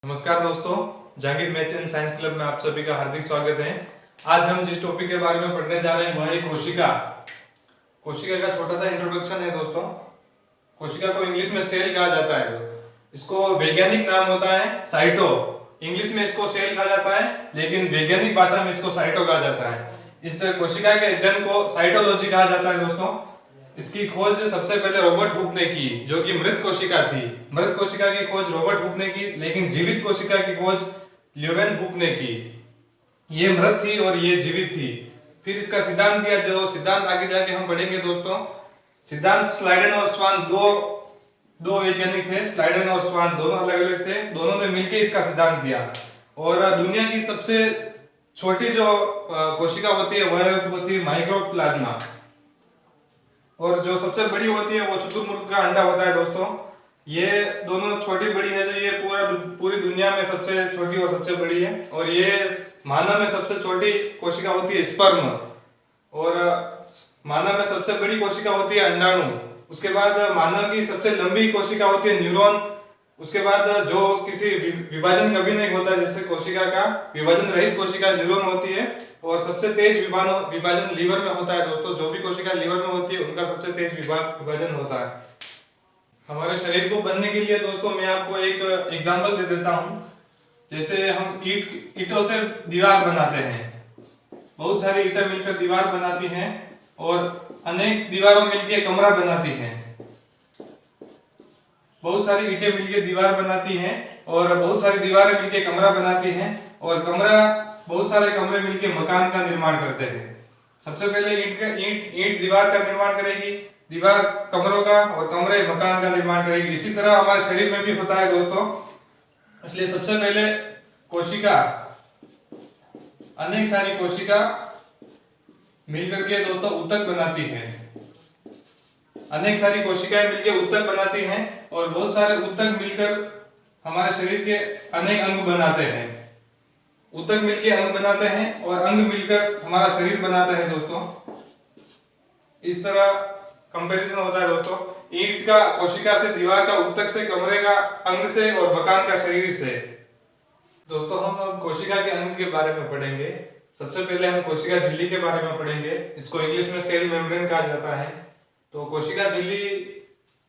नमस्कार दोस्तों, Jahangir maths and science club में आप सभी का हार्दिक स्वागत है। आज हम जिस टॉपिक के बारे में पढ़ने जा रहे हैं वह है कोशिका। कोशिका का छोटा सा इंट्रोडक्शन है दोस्तों। कोशिका को इंग्लिश में सेल कहा जाता है। इसको वैज्ञानिक नाम होता है साइटो। इंग्लिश में इसको सेल कहा जाता है, लेकिन वैज्ञानिक भाषा में इसको साइटो कहा जाता है। इस कोशिका के अध्ययन को साइटोलॉजी कहा जाता है दोस्तों। इसकी खोज सबसे पहले रॉबर्ट हुक ने की, जो कि मृत कोशिका थी। मृत कोशिका की खोज रॉबर्ट हुक ने की, लेकिन जीवित कोशिका की खोज ल्यूवेन हुक ने की। ये मृत थी और ये जीवित थी। फिर इसका सिद्धांत दिया, जो सिद्धांत आगे जाके हम पढ़ेंगे दोस्तों। सिद्धांत स्लाइडेन और स्वान दो वैज्ञानिक थे। स्लाइडेन और स्वान दोनों अलग अलग थे, दोनों ने मिलकर इसका सिद्धांत दिया। और दुनिया की सबसे छोटी जो कोशिका होती है वह होती है माइक्रोप्लाज्मा, और जो सबसे बड़ी होती है वो शुतुरमुर्ग का अंडा होता है दोस्तों। ये दोनों छोटी बड़ी है, जो ये पूरी दुनिया में सबसे छोटी और सबसे बड़ी है। और ये मानव में सबसे छोटी कोशिका होती है स्पर्म, और मानव में सबसे बड़ी कोशिका होती है अंडाणु। उसके बाद मानव की सबसे लंबी कोशिका होती है न्यूरॉन। उसके बाद जो किसी विभाजन कभी नहीं होता, जैसे कोशिका का विभाजन रहित कोशिका न्यूरॉन होती है। और सबसे तेज विभाजन लीवर में होता है दोस्तों। जो भी कोशिका लीवर में होती है उनका सबसे तेज विभाजन होता है। हमारे शरीर को बनने के लिए दोस्तों मैं आपको एक एग्जांपल दे देता हूँ। जैसे हम ईंटों से दीवार बनाते हैं, बहुत सारी ईंटें मिलकर दीवार बनाती हैं, और अनेक दीवारों मिलकर कमरा बनाती हैं। बहुत सारी ईंटें मिलकर दीवार बनाती हैं, और बहुत सारी दीवारें मिलकर कमरा बनाती हैं, और बहुत सारे कमरे मिलकर मकान का निर्माण करते हैं। सबसे पहले ईंट दीवार का निर्माण करेगी, दीवार कमरों का, और कमरे मकान का निर्माण करेगी। इसी तरह हमारे शरीर में भी होता है दोस्तों। इसलिए सबसे पहले कोशिका, अनेक सारी कोशिका मिलकर के दोस्तों ऊतक बनाती हैं। अनेक सारी कोशिकाएं मिलकर ऊतक बनाती हैं, और बहुत सारे ऊतक मिलकर हमारे शरीर के अनेक अंग बनाते हैं। ऊतक मिलकर अंग बनाते हैं, और अंग मिलकर हमारा शरीर बनाते हैं दोस्तों। इस तरह कंपैरिजन होता है दोस्तों। ईंट का कोशिका से, दीवार का ऊतक से, कमरे का अंग से, और मकान का शरीर से। दोस्तों हम अब कोशिका के अंग के बारे में पढ़ेंगे। सबसे पहले हम कोशिका झिल्ली के बारे में पढ़ेंगे। इसको इंग्लिश में सेल मेम्ब्रेन कहा जाता है। तो कोशिका झिल्ली,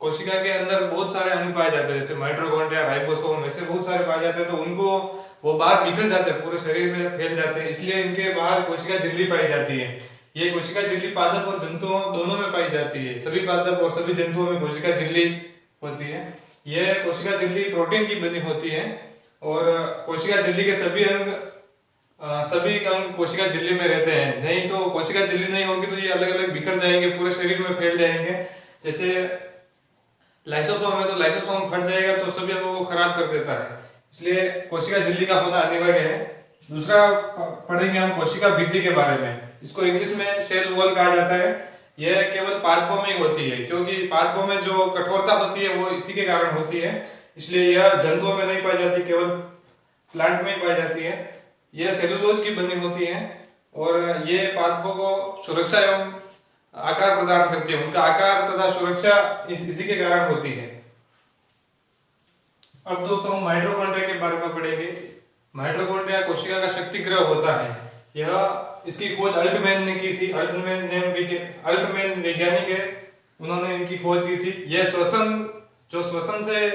कोशिका के अंदर बहुत सारे अंग पाए जाते हैं, जैसे माइटोकॉन्ड्रिया, राइबोसोम, ऐसे बहुत सारे पाए जाते हैं। तो उनको वो बाहर बिखर जाते हैं, पूरे शरीर में फैल जाते हैं, इसलिए इनके बाहर कोशिका झिल्ली पाई जाती है। ये कोशिका झिल्ली पादप और जंतुओं दोनों में पाई जाती है। सभी पादप और सभी जंतुओं में कोशिका झिल्ली होती है। यह कोशिका झिल्ली प्रोटीन की बनी होती है, और कोशिका झिल्ली के सभी अंग कोशिका झिल्ली में रहते हैं। नहीं तो कोशिका झिल्ली नहीं होगी तो ये अलग अलग बिखर जाएंगे, पूरे शरीर में फैल जाएंगे। जैसे लाइसोसोम है, तो लाइसोसोम फट जाएगा तो सभी अंगों को खराब कर देता है। इसलिए कोशिका झिल्ली का होना अनिवार्य है। दूसरा पढ़ेंगे हम कोशिका भित्ति के बारे में। इसको इंग्लिश में सेल वॉल कहा जाता है। यह केवल पादपों में ही होती है, क्योंकि पादपों में जो कठोरता होती है वो इसी के कारण होती है। इसलिए यह जंतुओं में नहीं पाई जाती, केवल प्लांट में ही पाई जाती है। यह सेलुलोज की बनी होती है, और ये पादपों को सुरक्षा एवं आकार प्रदान करती है। उनका आकार तथा सुरक्षा इसी के कारण होती है। अब दोस्तों हम माइटोकॉन्ड्रिया के बारे में पढ़ेंगे। माइटोकॉन्ड्रिया कोशिका का शक्ति गृह होता है। इसकी खोज अल्टमैन ने की थी। अल्टमैन वैज्ञानिक है, उन्होंने इनकी खोज की थी। यह श्वसन से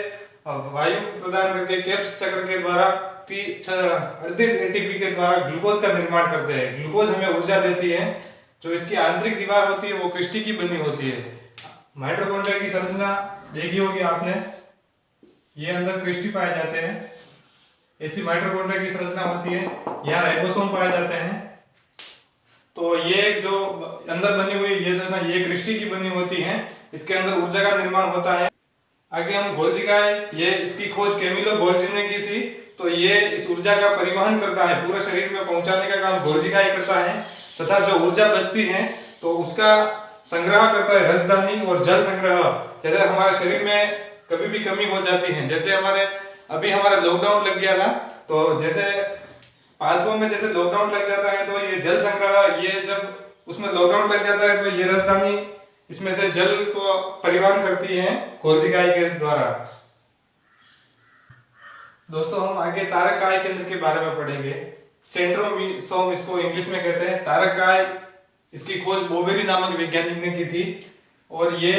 वायु प्रदान करके केप्स चक्र के द्वारा 38 एटीपी के द्वारा ग्लूकोज का निर्माण करते हैं। ग्लूकोज हमें ऊर्जा देती है। जो इसकी आंतरिक दीवार होती है वो क्रिस्टी की बनी होती है। माइटोकॉन्ड्रिया की संरचना देखी होगी आपने, ये अंदर क्रिस्टी पाए जाते हैं। ऐसी माइटोकॉन्ड्रिया की संरचना होती है। यहाँ राइबोसोम पाए जाते हैं। तो ये जो अंदर बनी हुई ये क्रिस्टी की बनी होती है। इसके अंदर ऊर्जा का निर्माण होता है। आगे हम गोल्जी का है, ये इसकी खोज कैमिलो गोल्जी ने की थी। तो ये इस ऊर्जा का परिवहन करता है, पूरे शरीर में पहुंचाने का काम गोल्जी का ही करता है। तथा जो ऊर्जा बचती है तो उसका संग्रह करता है राजधानी और जल संग्रह। जैसे हमारे शरीर में कभी भी कमी हो जाती है, जैसे हमारा लॉकडाउन लग गया ना, तो जैसे पादपों में जैसे लॉकडाउन लग जाता है तो ये जल संग्रह, ये जब उसमें लॉकडाउन लग जाता है तो ये राजधानी इसमें से जल को परिवहन करती है गोल्जी के द्वारा। दोस्तों हम आगे तारककाय केंद्र के बारे में पढ़ेंगे। सेंट्रोसोम इसको इंग्लिश में कहते हैं। तारककाय, इसकी खोज बोवेरी नामक वैज्ञानिक ने की थी और ये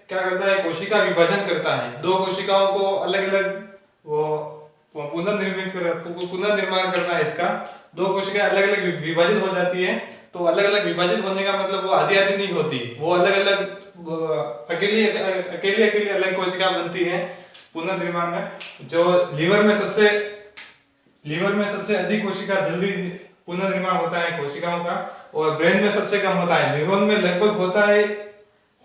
क्या करता है, कोशिका विभाजन करता है। दो कोशिकाओं को अलग अलग वो पुनर्निर्माण करता है इसका। दो कोशिकाएं अलग अलग विभाजित हो जाती है, तो अलग अलग विभाजित होने का मतलब वो आधी आधी नहीं होती, वो अलग अलग अकेली अकेली अलग कोशिका बनती है पुनर्निर्माण में। जो लीवर में सबसे अधिक कोशिका जल्दी पुनर्निर्माण होता है कोशिकाओं का, और ब्रेन में सबसे कम होता है। न्यूरॉन में लगभग होता है,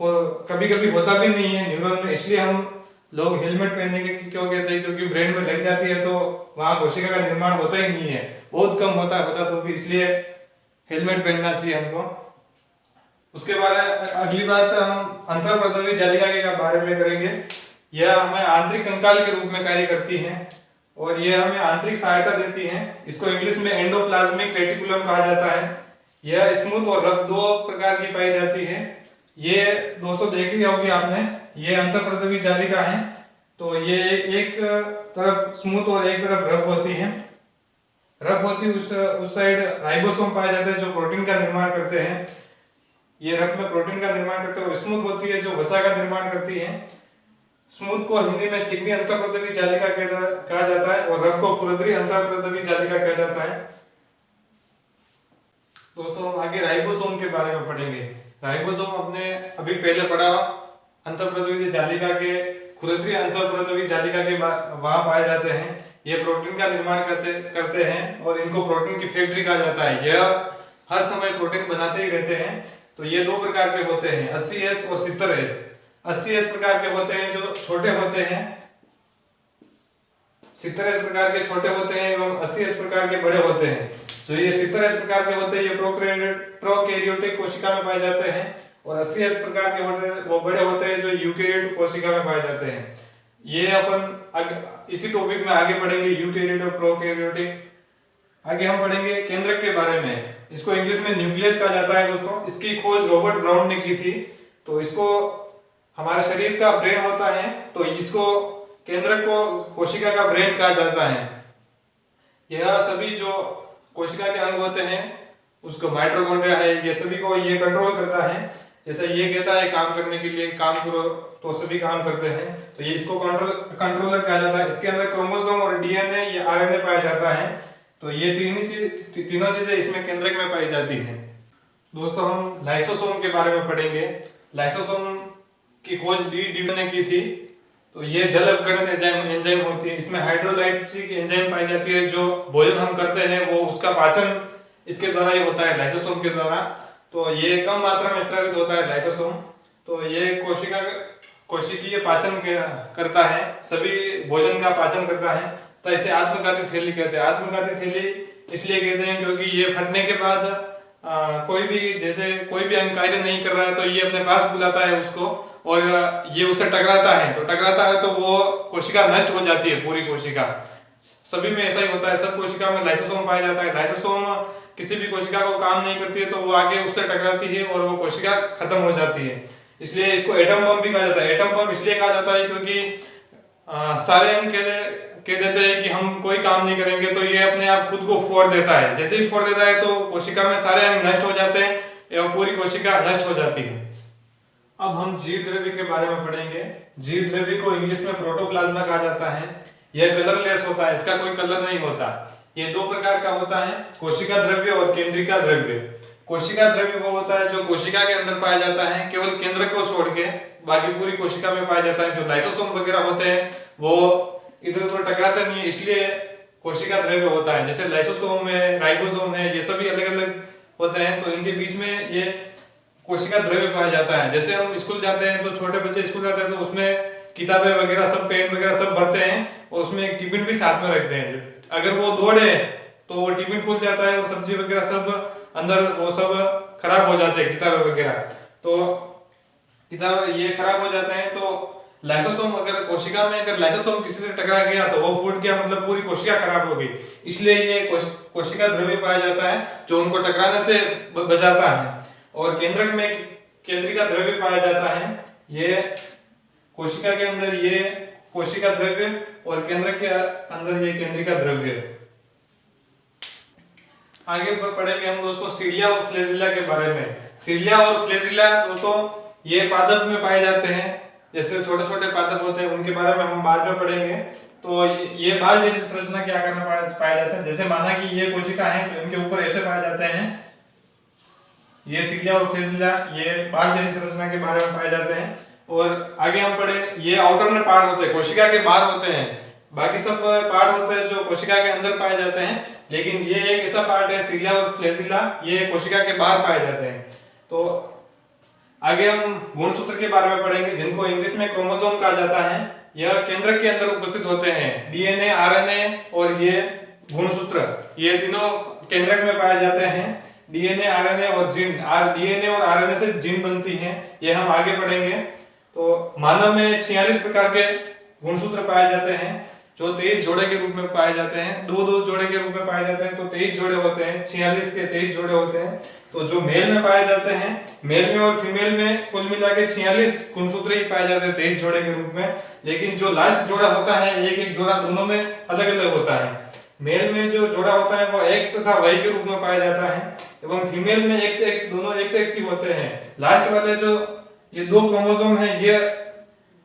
कभी कभी होता भी नहीं है न्यूरॉन में। इसलिए हम लोग हेलमेट पहनने के क्यों कहते हैं, क्योंकि ब्रेन में लग जाती है तो वहां कोशिका का निर्माण होता ही नहीं है, बहुत कम होता तो भी, इसलिए हेलमेट पहनना चाहिए हमको। उसके बारे अगली बात हम अंतःप्रद्रवी जालिका के बारे में करेंगे। यह हमें आंतरिक कंकाल के रूप में कार्य करती है और यह हमें आंतरिक सहायता देती है। इसको इंग्लिश में एंडोप्लाज्मिक रेटिकुलम कहा जाता है। यह स्मूथ और रफ दो प्रकार की पाई जाती है। ये दोस्तों देख लिया होगी आपने, ये अंतःप्रद्रवी जालिका है, तो ये एक तरफ स्मूथ और एक तरफ रफ होती है। रफ होती उस साइड राइबोसोम पाए जाते हैं जो प्रोटीन का निर्माण करते हैं। ये रफ में प्रोटीन का निर्माण करते हैं, और स्मूथ होती है जो वसा का निर्माण करती है। स्मूथ को हिंदी में चिकनी अंतःप्रद्रवी जालिका कहा जाता है और रफ को खुरदरी अंतःप्रद्रवी जालिका कहा जाता है। दोस्तों हम आगे राइबोसोम के बारे में पढ़ेंगे। राइबोसोम अपने अभी पहले पढ़ा अंतःप्रद्रवी जालिका के, खुरदरी अंतःप्रद्रवी जालिका के वहां पाए जाते हैं। ये प्रोटीन का निर्माण करते हैं और इनको प्रोटीन की फैक्ट्री कहा जाता है। यह हर समय प्रोटीन बनाते ही रहते हैं। तो ये दो प्रकार के होते हैं, 80S और 70S। 80S प्रकार के होते हैं जो छोटे होते हैं, 70S प्रकार के छोटे होते हैं एवं 80S प्रकार के बड़े होते हैं। जो ये 70S प्रकार के होते हैं ये प्रोकैरियोटिक कोशिका में पाए जाते हैं, और 80S प्रकार के होते हैं वो बड़े होते हैं जो यूकेरियोटिक कोशिका में पाए जाते हैं। ये अपन इसी टॉपिक में आगे पढ़ेंगे, यूकेरियोटिक और प्रोकैरियोटिक। आगे हम पढ़ेंगे केंद्रक के बारे में। इसको इंग्लिश में न्यूक्लियस कहा जाता है दोस्तों। इसकी खोज रॉबर्ट ब्राउन ने की थी। तो इसको हमारे शरीर का ब्रेन होता है, तो इसको केंद्रक को कोशिका का ब्रेन कहा जाता है। यह सभी जो कोशिका के अंग होते हैं, उसको माइटोकॉन्ड्रिया है, ये सभी को ये कंट्रोल करता है। जैसे ये कहता है काम करने के लिए काम करो, तो सभी काम करते हैं, तो ये इसको कंट्रोलर कहा जाता है। इसके अंदर क्रोमोसोम और डीएनए या आरएनए पाया जाता है। तो ये तीनों चीजें इसमें केंद्रक में पाई जाती हैं। दोस्तों हम लाइसोसोम के बारे में पढ़ेंगे। लाइसोसोम की खोज डी ने की थी। तो ये जल अपघटन एंजाइम होती है। इसमें हाइड्रोलाइटिक एंजाइम पाई जाती है। जो भोजन हम करते हैं वो उसका पाचन इसके द्वारा ही होता है, लाइसोसोम के द्वारा। तो ये कम मात्रा में स्रावित होता है लाइसोसोम। तो ये कोशिकीय पाचन करता है, सभी भोजन का पाचन करता है। तो इसे आत्मघाती थैली कहते हैं। आत्मघाती थैली इसलिए कहते हैं क्योंकि ये फटने के बाद कोई भी अंग कार्य नहीं कर रहा है तो ये अपने पास बुलाता है उसको, और ये उससे टकराता है तो वो कोशिका नष्ट हो जाती है, पूरी कोशिका। सभी में ऐसा ही होता है, सब कोशिका में लाइसोसोम पाया जाता है। लाइसोसोम किसी भी कोशिका को काम नहीं करती है तो वो आगे उससे टकराती है और वो कोशिका खत्म हो जाती है। इसलिए इसको एटम बम भी कहा जाता है। एटम बम इसलिए कहा जाता है क्योंकि सारे अंग कह देते हैं कि हम कोई काम नहीं करेंगे, तो ये अपने आप खुद को फोड़ देता है। जैसे ही फोड़ देता है तो कोशिका में सारे अंग नष्ट हो जाते हैं एवं पूरी कोशिका नष्ट हो जाती है। अब हम जीवद्रव्य के बारे में पढ़ेंगे। जीवद्रव्य को इंग्लिश में प्रोटोप्लाज्मा कहा जाता है। यह कलरलेस होता है, इसका कोई कलर नहीं होता। ये दो प्रकार का होता है, कोशिका द्रव्य और केंद्रिका द्रव्य। कोशिका द्रव्य वो होता है जो कोशिका के अंदर पाया जाता है, केवल केंद्रक को छोड़ के बाकी पूरी कोशिका में पाया जाता है। जो लाइसोसोम वगैरह होते हैं वो इधर उधर टकराते नहीं है, इसलिए कोशिका द्रव्य होता है। जैसे लाइसोसोम है, राइबोसोम है, ये सभी अलग अलग होते हैं, तो इनके बीच में ये कोशिका द्रव्य पाया जाता है। जैसे हम स्कूल जाते हैं तो छोटे बच्चे स्कूल जाते हैं तो उसमें किताबें वगैरह सब, पेन वगैरह सब भरते हैं और उसमें एक टिफिन भी साथ में रखते हैं। अगर वो दौड़े तो वो टिफिन खुल जाता है और सब्जी वगैरह सब अंदर वो सब खराब हो जाते हैं, किताबें वगैरह। तो किताब ये खराब हो जाते हैं। तो लाइसोसोम अगर कोशिका में अगर लाइसोसोम किसी से टकरा गया तो वो फूट गया, मतलब पूरी कोशिका खराब हो गई। इसलिए ये कोशिका द्रव्य पाया जाता है जो उनको टकराने से बचाता है। और केंद्रक में केंद्रिका द्रव्य पाया जाता है। ये कोशिका के अंदर ये कोशिका द्रव्य और केंद्र के अंदर ये केंद्रिका द्रव्य। आगे पढ़ेंगे हम दोस्तों सीलिया और फ्लैजिला के बारे में। सीलिया और फ्लैजिला दोस्तों ये पादप में पाए जाते हैं, जैसे छोटे छोटे पादप होते हैं उनके बारे में हम बाद में पढ़ेंगे। तो ये बाल जैसी संरचना क्या करना पाया जाता है, जैसे माना कि ये कोशिका है तो इनके ऊपर ऐसे पाए जाते हैं, ये सीलिया और फ्लैजिला ये बाल जैसी संरचना के बारे में पाए जाते हैं। और आगे हम पढ़े ये आउटर में पार्ट होते हैं, कोशिका के बाहर होते हैं, बाकी सब पार्ट होते हैं जो कोशिका के अंदर पाए जाते हैं, लेकिन ये एक ऐसा पार्ट है सीलिया और फ्लैजिला ये कोशिका के बाहर पाए जाते हैं। तो आगे हम गुणसूत्र के बारे में पढ़ेंगे जिनको इंग्लिश में क्रोमोसोम कहा जाता है। यह केंद्र के अंदर उपस्थित होते हैं, डीएनए, आरएनए और ये गुणसूत्र ये तीनों केंद्रक में पाए जाते हैं। डीएनए, आरएनए और जीन, डीएनए और आरएनए से जीन बनती हैं, ये हम आगे पढ़ेंगे। तो मानव में 46 प्रकार के गुणसूत्र पाए जाते हैं जो 23 जोड़े के रूप में पाए जाते हैं, दो जोड़े के रूप में पाए जाते हैं, तो 23 जोड़े होते हैं, 46 के 23 जोड़े होते हैं। तो जो मेल में पाए जाते हैं, मेल में और फीमेल में कुल मिला के 46 गुणसूत्र ही पाए जाते हैं 23 जोड़े के रूप में, लेकिन जो लास्ट जोड़ा होता है एक एक जोड़ा दोनों में अलग अलग होता है। मेल में जो जोड़ा होता है वो X तथा Y के रूप में पाया जाता है एवं फीमेल में XX दोनों XX ही होते हैं। लास्ट वाले जो ये दो क्रोमोसोम है ये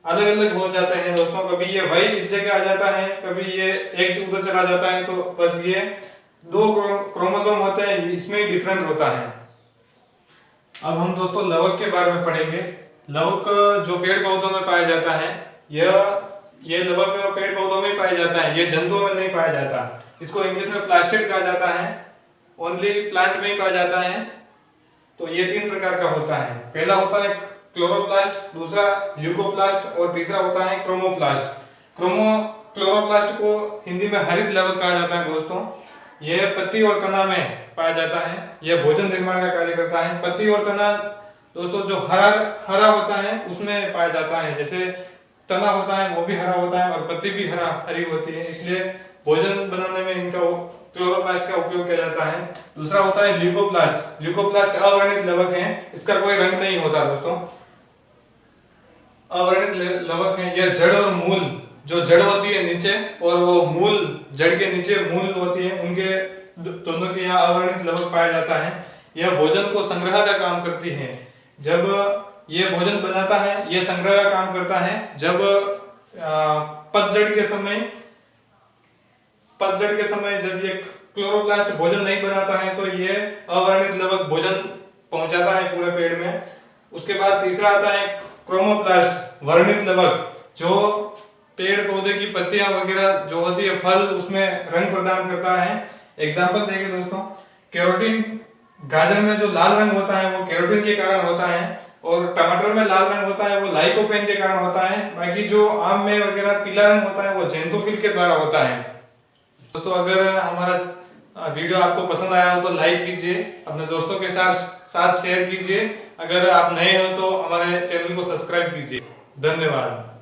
अलग अलग हो जाते हैं दोस्तों, कभी ये Y इस जगह आ जाता है, कभी ये X उधर चला जाता है, तो बस ये दो क्रोमोसोम होते हैं, इसमें डिफरेंट होता है। अब हम दोस्तों लवक के बारे में पढ़ेंगे। लवक जो पेड़ पौधों में पाया जाता है, ये लवक पेड़ पौधों में पाया जाता है, ये जंतुओं में नहीं पाया जाता। इसको इंग्लिश में प्लास्टिड कहा जाता है, ओनली प्लांट में ही पाया जाता है। तो ये 3 प्रकार का होता है, पहला होता है क्लोरोप्लास्ट, दूसरा ल्यूकोप्लास्ट और तीसरा होता है क्रोमोप्लास्ट। क्लोरोप्लास्ट को हिंदी में हरित लवक कहा जाता है दोस्तों। यह पत्ती और तना में पाया जाता है, यह भोजन निर्माण का कार्य करता है। पत्ती और तना दोस्तों जो हरा होता है उसमें पाया जाता है, जैसे तना होता है वो भी हरा होता है और पत्ती भी हरी होती है, इसलिए भोजन बनाने में इनका क्लोरोप्लास्ट का उपयोग किया जाता है। दूसरा होता है ल्यूकोप्लास्ट। ल्यूकोप्लास्ट अवर्णित लवक है, इसका कोई रंग नहीं होता दोस्तों, अवर्णित लवक है। यह जड़ और मूल, जो जड़ होती है नीचे और वो मूल, जड़ के नीचे मूल होती है, उनके दोनों के यहाँ अवर्णित लवक पाया जाता है। यह भोजन को संग्रह का काम करती है, जब ये भोजन बनाता है यह संग्रह का काम करता है। जब पतझड़ के समय जब ये क्लोरोप्लास्ट भोजन नहीं बनाता है तो ये अवर्णित लवक भोजन पहुंचाता है पूरे पेड़ में। उसके बाद तीसरा आता है क्रोमोप्लास्ट, वर्णित लवक, जो पेड़ पौधे की पत्तियां वगैरह जो होती है फल, उसमें रंग प्रदान करता है। एग्जांपल देखिए दोस्तों, कैरोटीन, गाजर में जो लाल रंग होता है वो कैरोटीन के कारण होता है, और टमाटर में लाल रंग होता है वो लाइकोपेन के कारण होता है। बाकी जो आम में वगैरह पीला रंग होता है वो ज़ैंथोफिल के द्वारा होता है। दोस्तों अगर हमारा वीडियो आपको पसंद आया हो तो लाइक कीजिए, अपने दोस्तों के साथ शेयर कीजिए। अगर आप नए हो तो हमारे चैनल को सब्सक्राइब कीजिए। धन्यवाद।